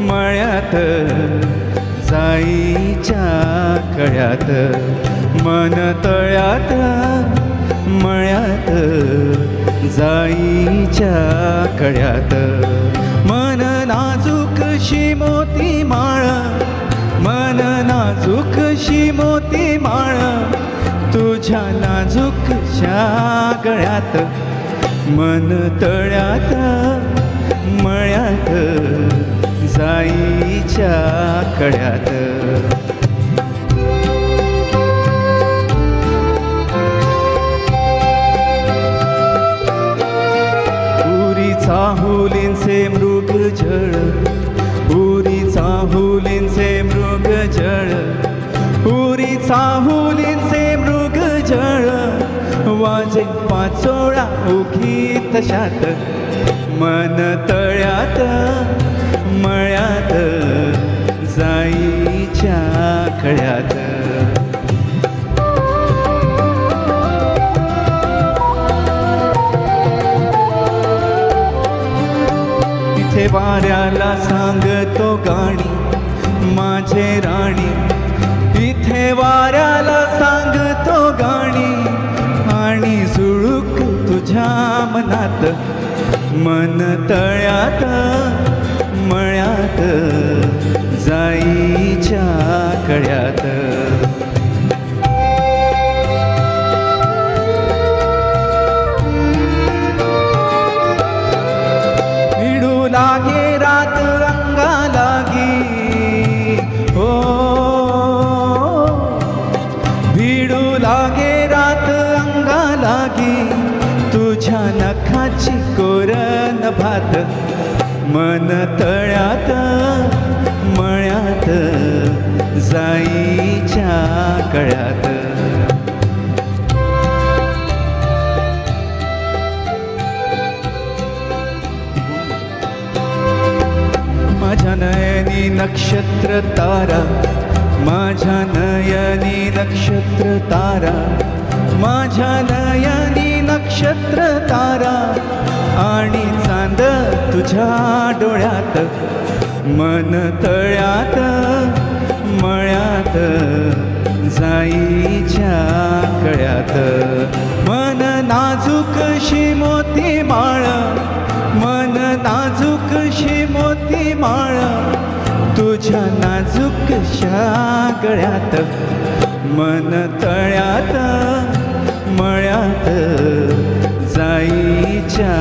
मळ्यात जाईच्या कळ्यात मन तळ्यात मळ्यात जाईच्या कळ्यात मन नाजूकशी मोती माळ मन नाजूकशी मोती माळ तुझ्या नाजूकशा गळ्यात मन तळ्यात मळ्यात जाईच्या कळ्यात चाहुलींचे मृग जळ उरी चाहुलींचे मृग जळ उरी चाहुलींचे मृग जळ वाजे पाचोळा उखी तशात मन तळ्यात मळ्यात जाईच्या कळ्यात इथे वाऱ्याला सांगतो गाणी माझे राणी इथे वाऱ्याला सांगतो गाणी आणि झुळूक तुझ्या मनात मन तळ्यात मळ्यात जाईच्या कळ्यात लागे रात अंगा लागी हो भिडू लागे रात अंगा लागी तुझ्या नखाची कोरन भात मन तळ्यात मळ्यात जाईच्या कळ्यात माझ्या नयनी नक्षत्र तारा माझ्या नयनी नक्षत्र तारा माझ्या नयनी नक्षत्र तारा आणि चांद तुझ्या डोळ्यात मन तळ्यात मळ्यात जाईच्या कळ्यात मन नाजूकशी मोती माळ मन नाजूकशी मोती माळ तुझ्या नाजूकशा गळ्यात मन तळ्यात मळ्यात जाईच्या